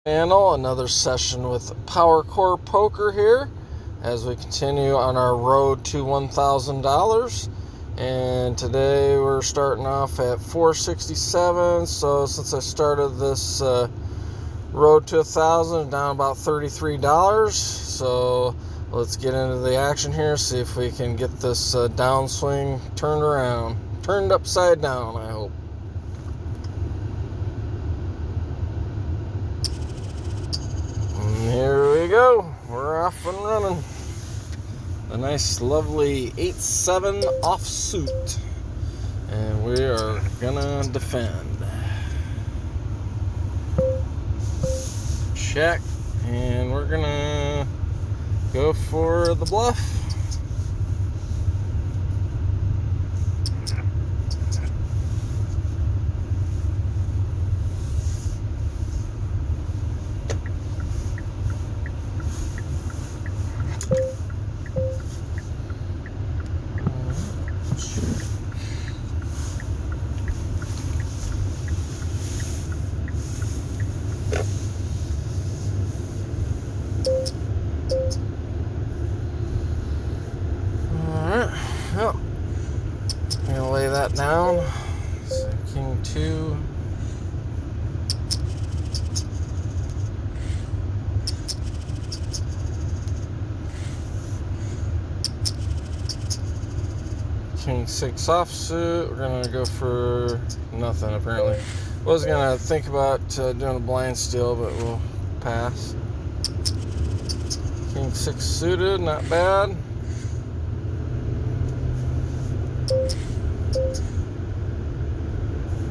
Channel, another session with Powercore Poker here as we continue on our road to $1,000. And today we're starting off at 467. So since I started this road to 1,000, down about $33. So let's get into the action here, see if we can get this downswing turned upside down, I hope. Here we go. We're off and running. A nice, lovely 8-7 offsuit. And we are gonna defend. Check. And we're gonna go for the bluff. Well, I'm gonna lay that down. So King 2. King 6 offsuit. We're gonna go for nothing apparently. Was gonna think about doing a blind steal, but we'll pass. King 6 suited, not bad.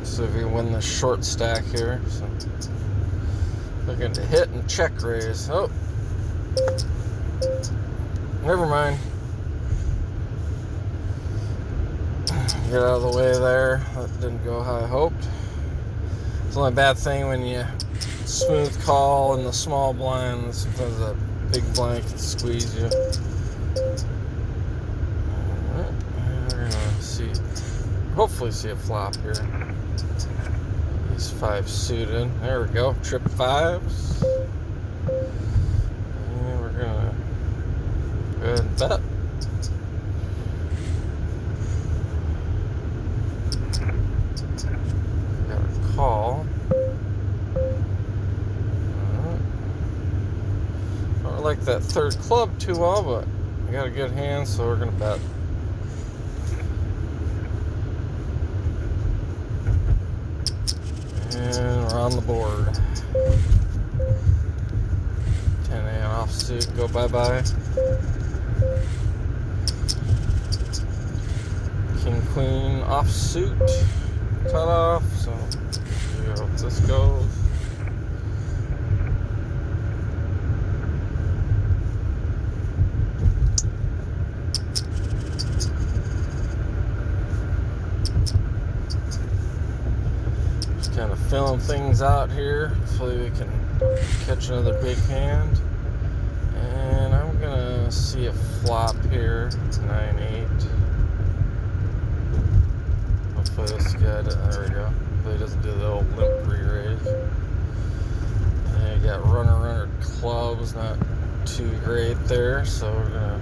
So if you win the short stack here, so looking to hit and check raise. Oh, never mind. Get out of the way there. That didn't go how I hoped. It's the only bad thing when you smooth call in the small blind. Sometimes a big blind can squeeze you. Alright, we're gonna see. Hopefully see a flop here. These 5 suited. There we go. Trip 5s. And we're gonna go ahead and bet. Got a call. Alright. Don't like that third club too well, but I got a good hand, so we're gonna bet. And we're on the board. 10-8 offsuit, go bye-bye. King Queen offsuit, cut off. So we hope this goes. Kind of filling things out here. Hopefully we can catch another big hand. And I'm gonna see a flop here. 9-8. Hopefully this guy there we go. Hopefully he doesn't do the old limp re-raise. And you got runner clubs, not too great there, so we're gonna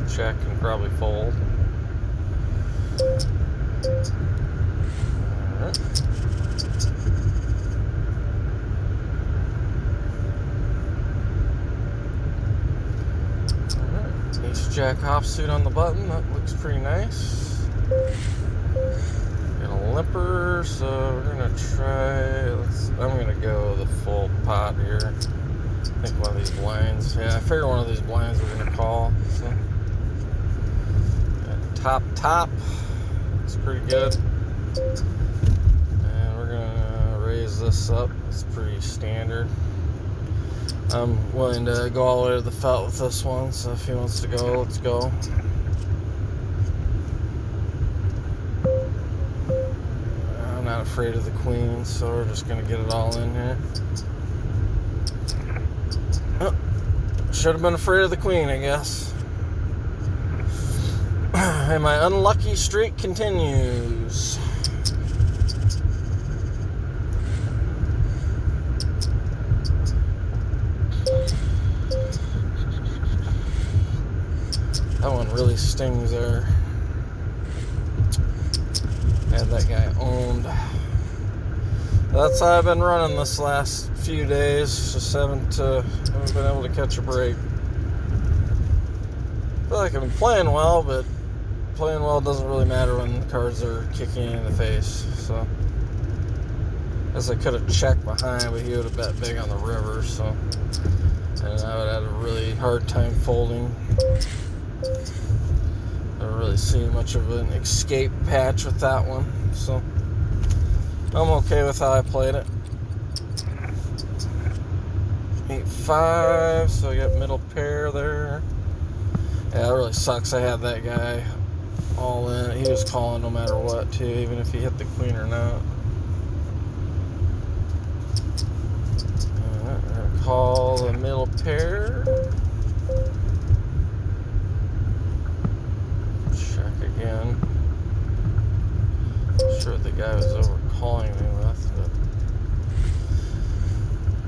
check and probably fold. Alright. Ace-Jack offsuit on the button. That looks pretty nice. Got a limper, so we're gonna try. I'm gonna go the full pot here. I think one of these blinds. Yeah, I figure one of these blinds we're gonna call. So. Top. It's pretty good. And we're gonna raise this up. It's pretty standard. I'm willing to go all the way to the felt with this one, so if he wants to go, let's go. I'm not afraid of the queen, so we're just going to get it all in here. Oh, should have been afraid of the queen, I guess. And my unlucky streak continues. really stings there. Had that guy owned. That's how I've been running this last few days. Just haven't been able to catch a break. I feel like I've been playing well, but playing well doesn't really matter when the cards are kicking you in the face. So, guess I could have checked behind, but he would have bet big on the river. So, and I would have had a really hard time folding. I don't really see much of an escape patch with that one. So, I'm okay with how I played it. 8-5, so I got middle pair there. Yeah, it really sucks. I had that guy all in. He was calling no matter what, too, even if he hit the queen or not. Alright, we're going to call the middle pair. Check again. Not sure what the guy was over calling me with, but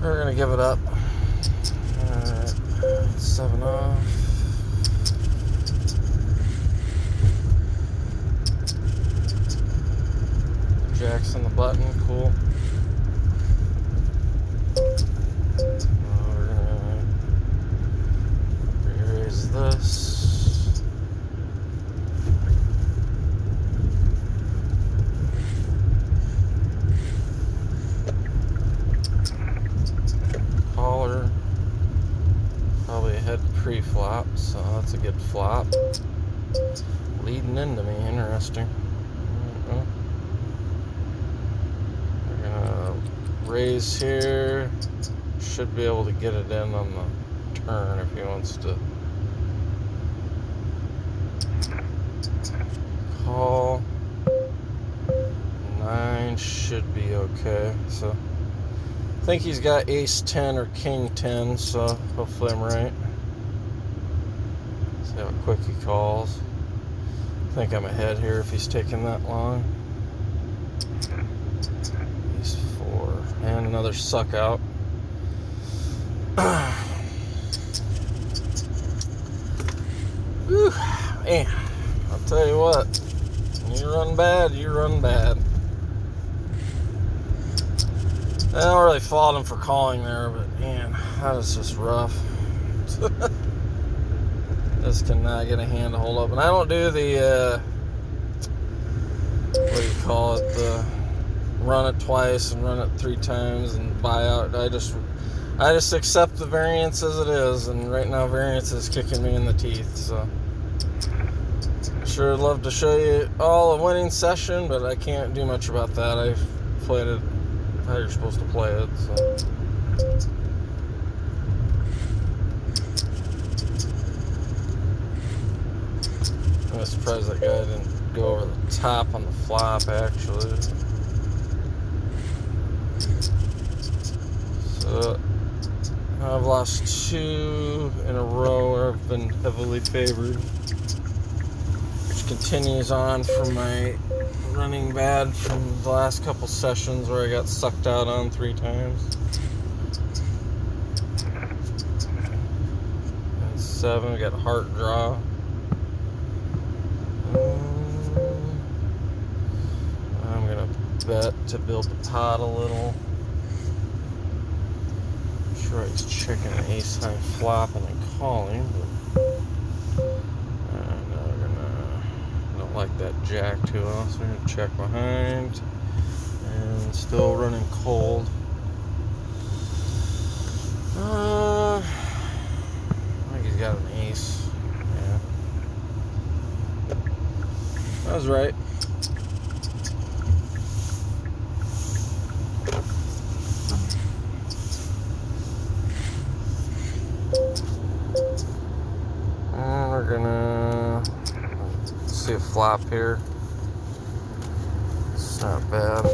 we're going to give it up. Alright, 7 off. Jack's on the button, cool. We're gonna re-raise this. Caller. Probably ahead pre-flop, so that's a good flop. Leading into me, interesting. Raise here. Should be able to get it in on the turn if he wants to call. 9 should be okay. So I think he's got ace 10 or king 10, so hopefully I'm right. See how quick he calls. I think I'm ahead here if he's taking that long. And another suck out. Whew, man, I'll tell you what. When you run bad, you run bad. I don't really fault him for calling there, but man, that was just rough. Just cannot get a hand to hold up. And I don't do the, what do you call it, the run it twice and run it 3 times and buy out. I just accept the variance as it is, and right now variance is kicking me in the teeth. So sure, I'd love to show you all a winning session, but I can't do much about that. I played it how you're supposed to play it. So I'm surprised that guy didn't go over the top on the flop, actually. So I've lost 2 in a row where I've been heavily favored, which continues on from my running bad from the last couple sessions where I got sucked out on 3 times. And 7, we got heart draw. I'm gonna bet to build the pot a little. Sure, he's checking an ace high flop and then calling, but don't like that jack too well, so we're gonna check behind and still running cold. I think he's got an ace. Yeah, I was right. We're gonna see a flop here. It's not bad.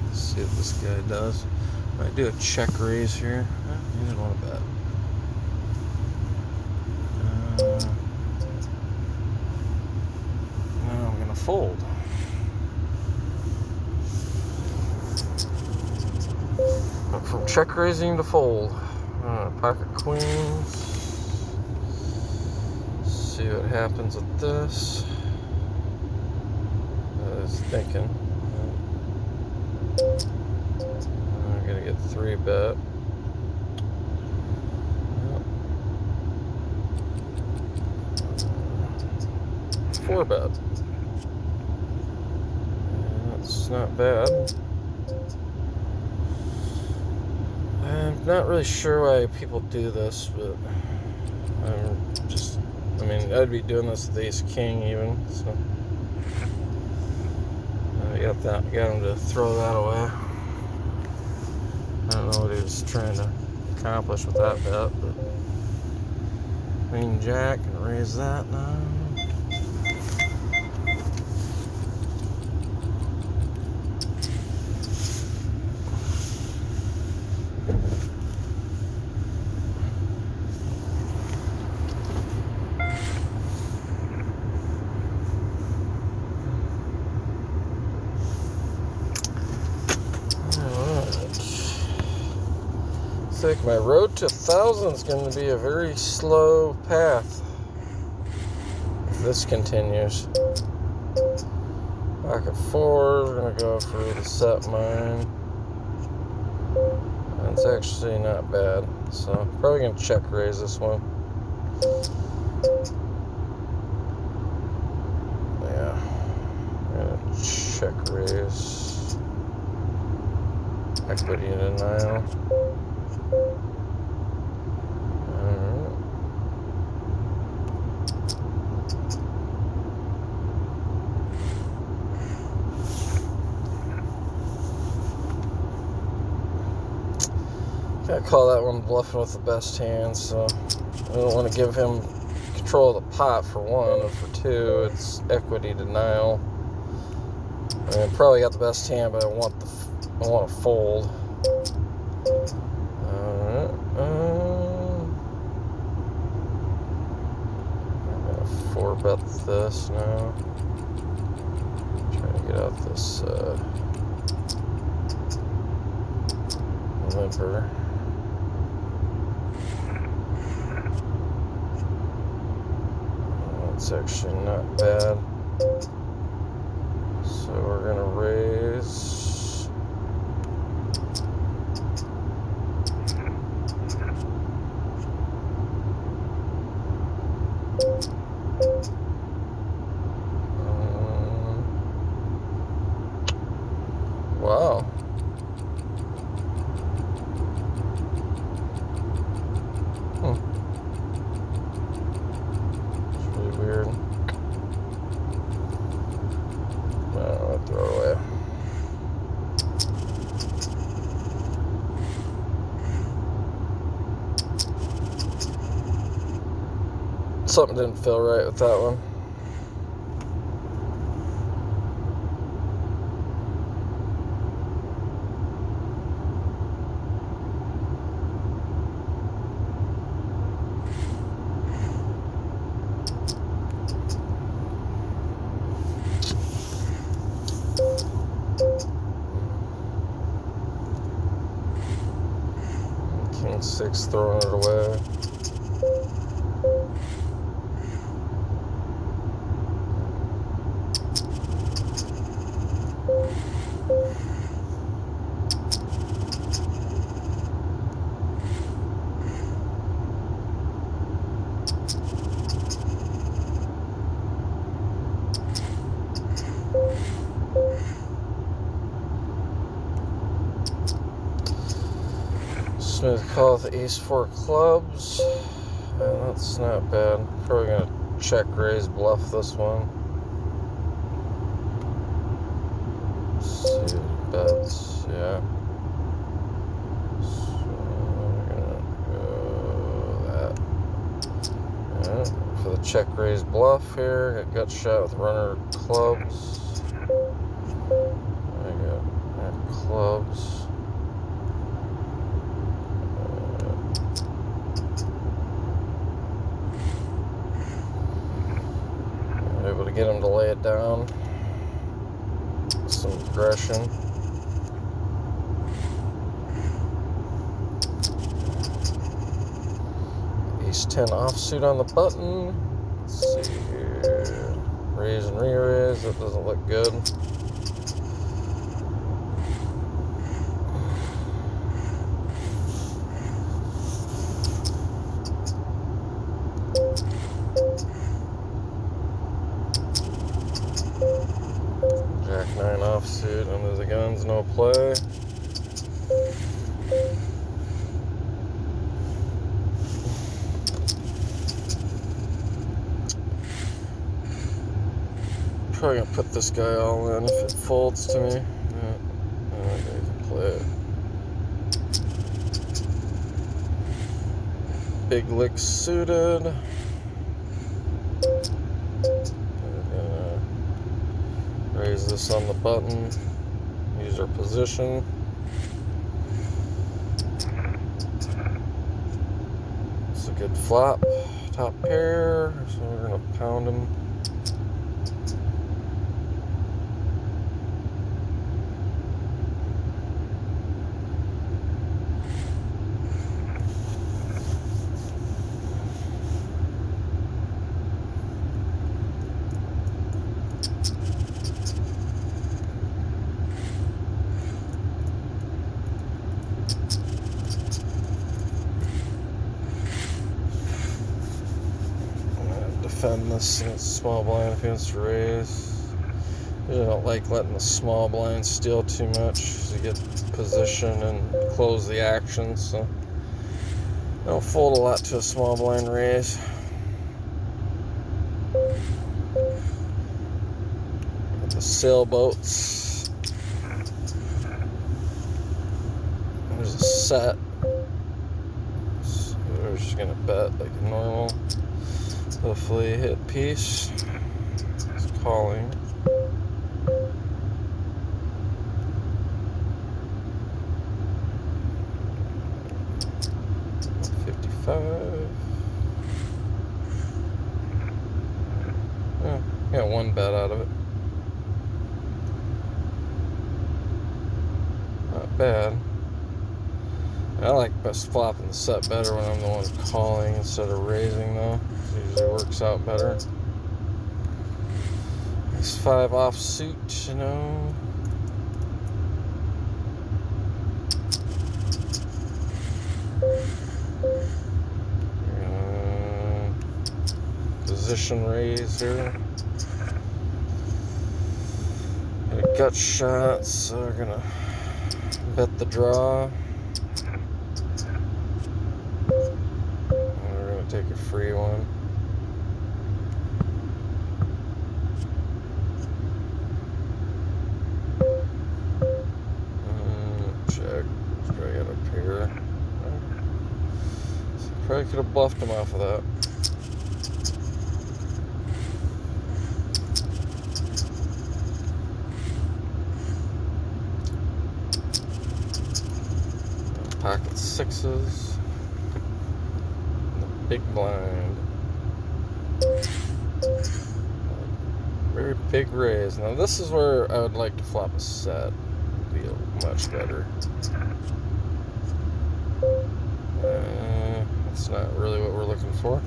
Let's see what this guy does. Might do a check raise here. He didn't want to bet. Now I'm gonna fold. From check raising to fold. Pocket queens. See what happens with this. I was thinking. I'm gonna get 3-bet. 4-bet. That's not bad. I'm not really sure why people do this, but I'd be doing this with Ace King even, so I got him to throw that away. I don't know what he was trying to accomplish with that bet, but Queen Jack, and raise that now. I think my road to 1,000 is going to be a very slow path if this continues. Pocket 4, we're going to go for the set mine. And it's actually not bad, so probably going to check raise this one. Yeah, I'm going to check raise. Equity denial. I call that one bluffing with the best hand, so I don't want to give him control of the pot for one, and for two, it's equity denial. I probably got the best hand, but I want to fold. Alright, I'm gonna 4-bet this now. Trying to get out this limper. It's actually not bad. So we're gonna raise. Wow. Weird. I'll throw it away. Something didn't feel right with that one. King 6 throwing it away. Smooth call with the Ace-4 clubs. And that's not bad. Probably going to check raise bluff this one. See bets, yeah. So we're going to go that. Yeah, for the check raise bluff here. Got gut shot with runner clubs. I got clubs. Able to get him to lay it down. Some aggression. ace 10 offsuit on the button. Let's see here. Raise and re-raise. That doesn't look good. Jack 9 offsuit under the guns, no play. Probably gonna put this guy all in if it folds to me. Yeah, I can play it. Big lick suited. We're gonna raise this on the button. Use our position. It's a good flop. Top pair. So we're gonna pound him. Defend this small blind if he wants to raise. I don't like letting the small blind steal too much to get position and close the action, so I don't fold a lot to a small blind raise. Got the sailboats. There's a set. So we're just gonna bet like normal. Hopefully hit piece. It's calling. $55. Yeah, got one bet out of it. Not bad. I like best flopping the set better when I'm the one calling instead of raising though. It usually works out better. Ace 5 offsuit, you know. Position raise here. Got a gut shot, so we're gonna bet the draw. And we're gonna take a free one. Check. Let's try to get up here. So probably could have bluffed him off of that. Pocket sixes. And the big blind. Very big raise. Now this is where I would like to flop a set. Feel much better. That's not really what we're looking for.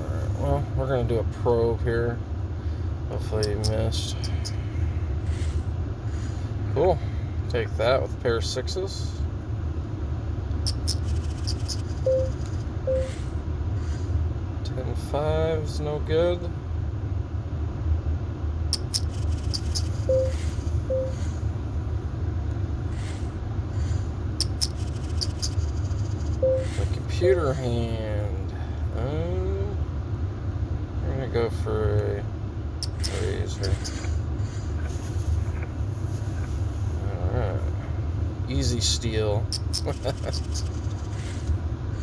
Alright, well, we're going to do a probe here. Hopefully you missed. Cool. Take that with a pair of sixes. Ten fives, no good. The computer hand. We're gonna go for a raise here. Alright. Easy steal.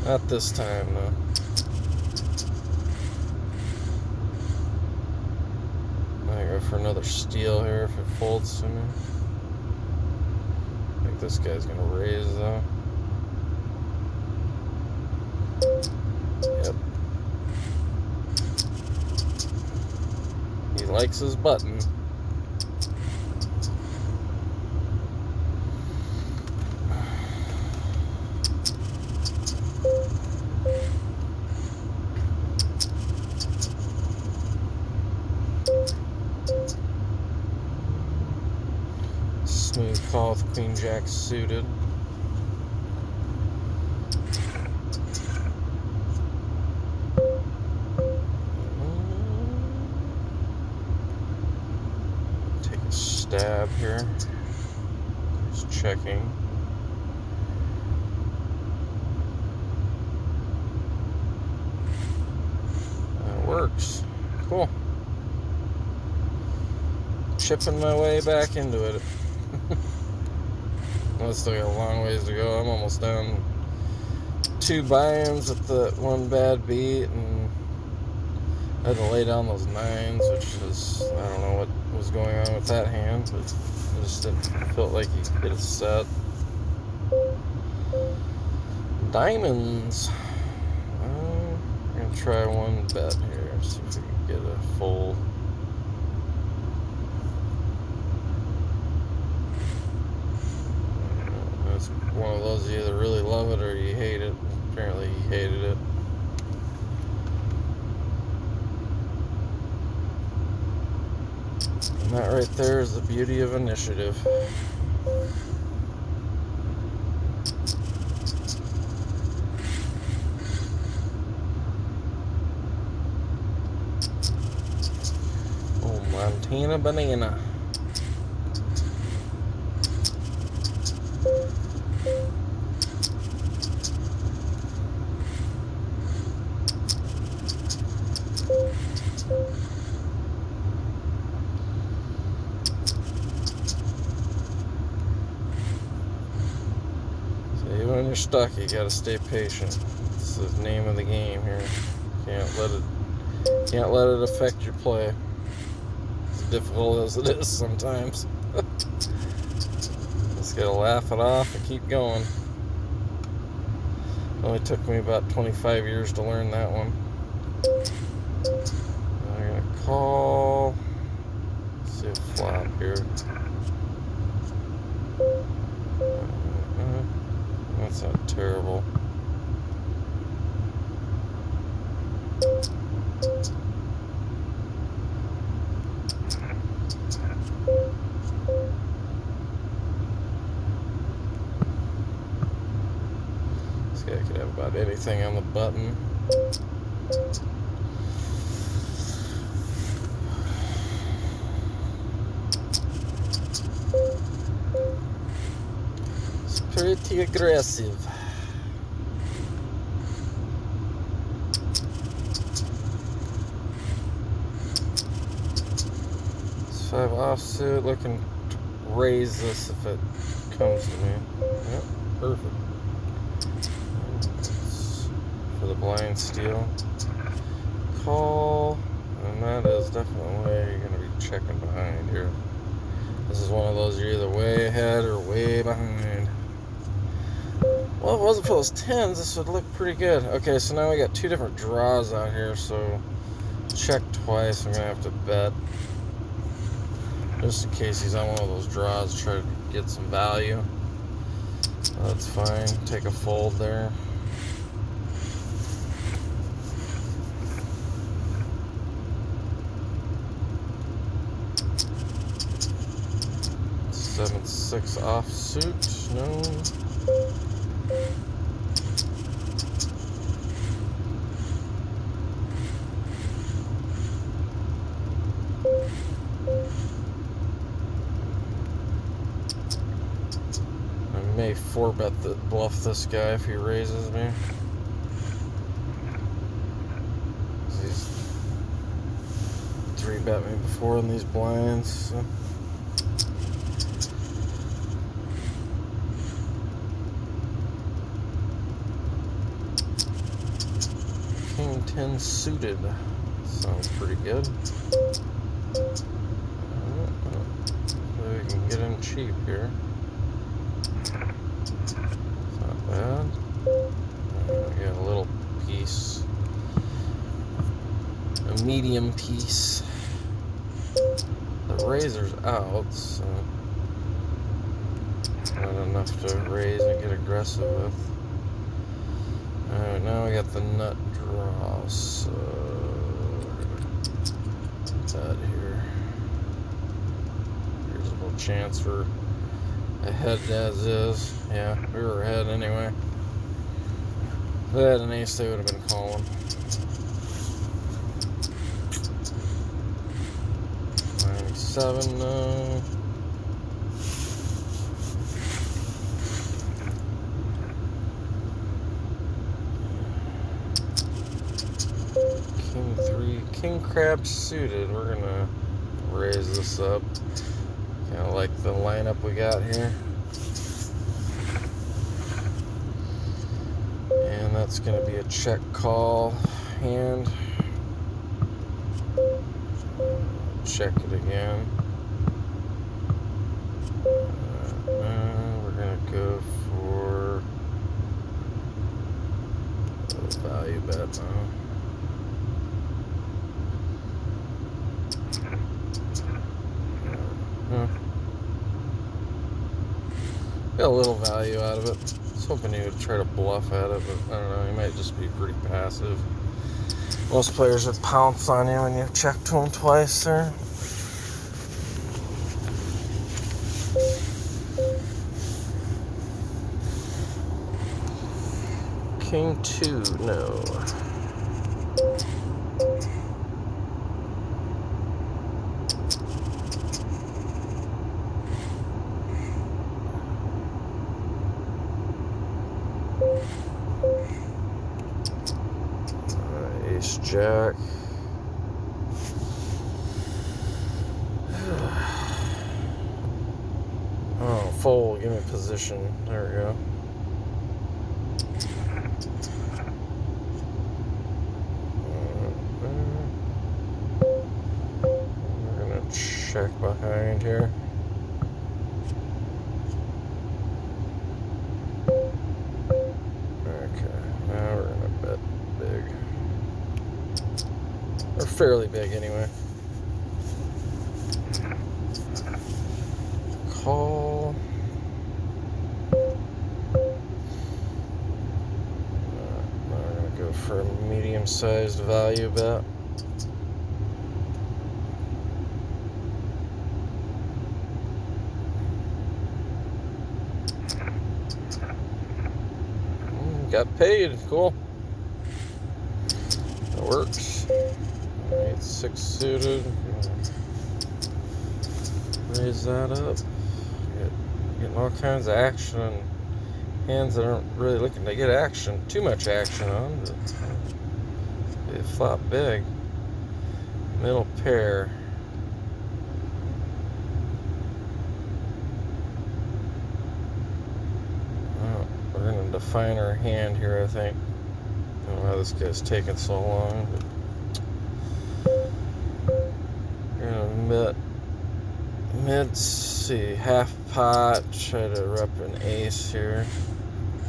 Not this time though. I go for another steal here if it folds to me. I think this guy's gonna raise though. Yep. He likes his button. Smooth call with Queen Jack suited. Take a stab here. Just checking. That works. Cool. Chipping my way back into it. I still got a long ways to go. I'm almost down 2 buy-ins with the one bad beat, and I had to lay down those 9s, which is, I don't know what was going on with that hand, but I just didn't felt like he hit a set. Diamonds. I'm gonna try one bet here, see if we can get a fold. It's one of those, you either really love it or you hate it. Apparently he hated it. And that right there is the beauty of initiative. Oh, Montana banana. When you're stuck, you gotta stay patient. It's the name of the game here. Can't let it affect your play. As difficult as it is sometimes. Just gotta laugh it off and keep going. It only took me about 25 years to learn that one. I'm gonna call. Let's see a flop here. That's not terrible. This guy could have about anything on the button. It's pretty aggressive. So I have offsuit, looking to raise this if it comes to me. Yep, perfect. It's for the blind steal. Call, and that is definitely you're going to be checking behind here. This is one of those you're either way ahead or way behind. Well, if it wasn't for those 10s, this would look pretty good. Okay, so now we got 2 different draws out here, so check twice. I'm going to have to bet. Just in case he's on one of those draws, try to get some value. That's fine. Take a fold there. Seven, 6 offsuit. No. I may 4-bet the bluff this guy if he raises me. He's 3-bet me before in these blinds. So. King 10 suited. Sounds pretty good. We can get in cheap here. It's not bad. We got a little piece. A medium piece. The razor's out, so not enough to raise and get aggressive with. Alright, now we got the nut draw, so that here. a chance for ahead as is. Yeah, we were ahead anyway. If they had an ace, they would have been calling. 97, no. King 3, King Crab suited. We're gonna raise this up. Kind of like the lineup we got here. And that's going to be a check call hand. Check it again. We're going to go for a value bet now. Got a little value out of it. I was hoping he would try to bluff at it, but I don't know. He might just be pretty passive. Most players would pounce on you when you check to him twice there. King 2, no. Ace Jack. Oh, fold. Give me position. There we go. We're gonna check behind here. Okay, now we're gonna bet big. Or fairly big anyway. Call. We're gonna go for a medium-sized value bet. Got paid. Cool. That works. 8-6 suited. Raise that up. Getting all kinds of action on hands that aren't really looking to get action. Too much action on. They flop big. Middle pair. We're going to define our hand here, I think. I don't know how this guy's taking so long. We're going to mid, see, half pot, try to rep an ace here.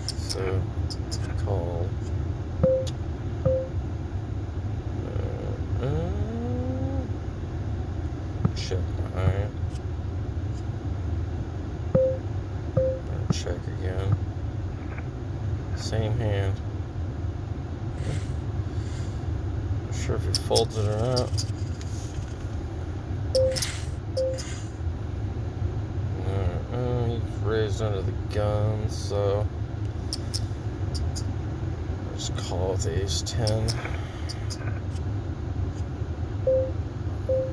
So, call. Check behind. And check again. Same hand. Not sure if he folds it or not. He's raised under the gun, so just call with ace-10.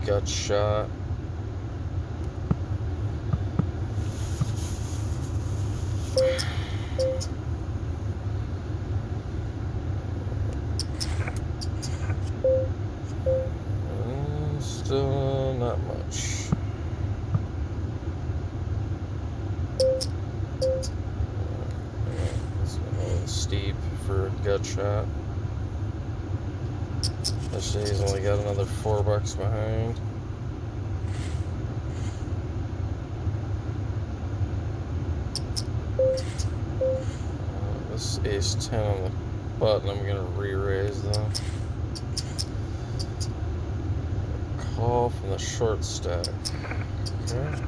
Gut shot. Still not much. It's a little steep for a gut shot. Especially he's only got another $4 behind. This ace-10 on the button, I'm gonna re-raise though. Call from the short stack. Okay.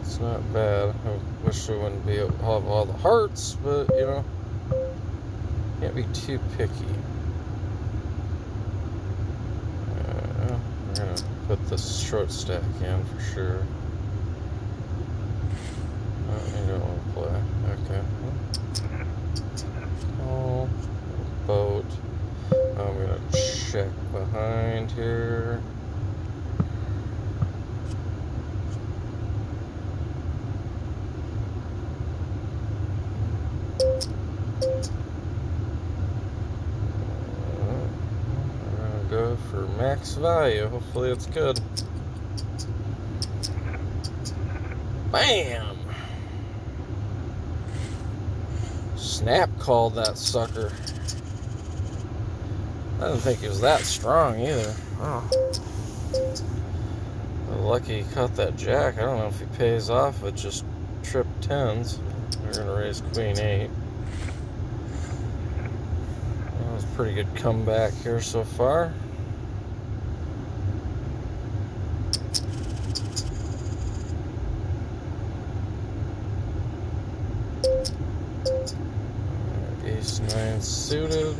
It's not bad. I wish we wouldn't be able to have all the hearts, but you know, can't be too picky. We're gonna put the short stack in for sure. Oh, you don't want to play. Okay. Oh, boat. I'm going to check behind here. Go for max value. Hopefully it's good. Bam! Snap called that sucker. I didn't think he was that strong either. Oh. Lucky he caught that jack. I don't know if he pays off with just trip 10s. We're going to raise queen 8. That was a pretty good comeback here so far. Ace 9 suited.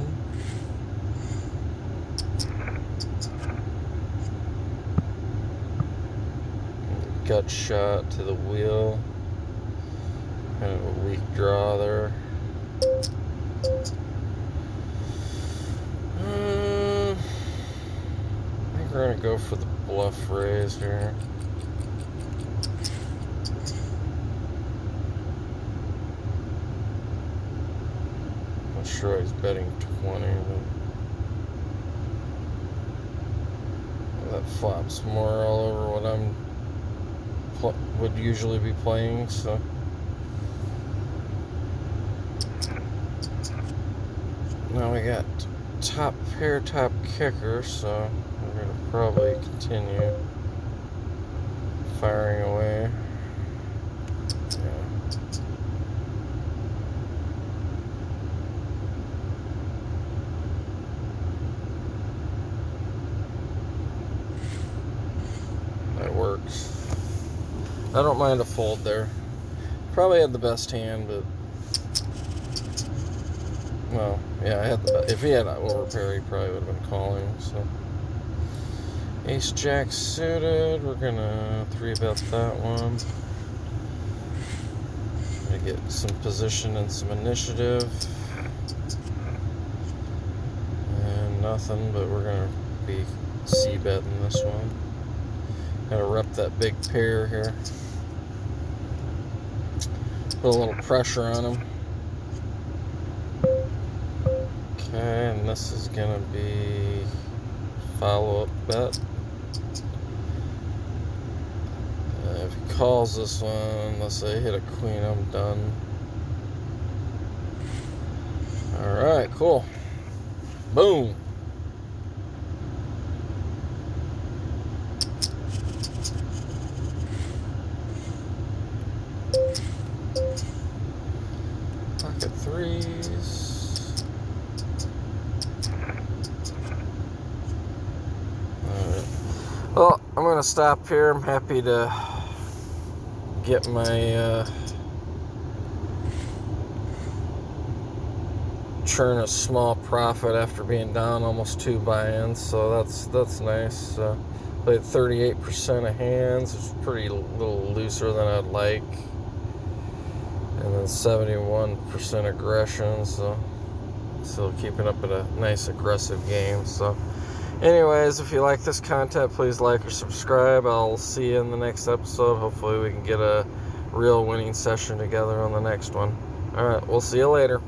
Gut shot to the wheel. Kind of a weak draw there. I think we're going to go for the bluff raise here. Not sure he's betting 20, but that flops more all over what I'm would usually be playing, so now we got top pair, top kicker, so we're going to probably continue firing away. Yeah. That works. I don't mind a fold there. Probably had the best hand, but well, yeah, I had the. If he had an overpair, he probably would have been calling. So, ace jack suited. We're gonna 3-bet that one. Gonna get some position and some initiative, and nothing. But we're gonna be c-betting this one. Gotta rep that big pair here. Put a little pressure on him. Okay, and this is gonna be follow-up bet. If he calls this one, let's say hit a queen, I'm done. Alright, cool. Boom. Pocket threes. Alright. Well, I'm going to stop here. I'm happy to get my churn a small profit after being down almost 2 buy-ins, so that's nice. Played 38% of hands, it's pretty little looser than I'd like. And then 71% aggression, so still keeping up at a nice aggressive game. So anyways, if you like this content, please like or subscribe. I'll see you in the next episode. Hopefully we can get a real winning session together on the next one. Alright, we'll see you later.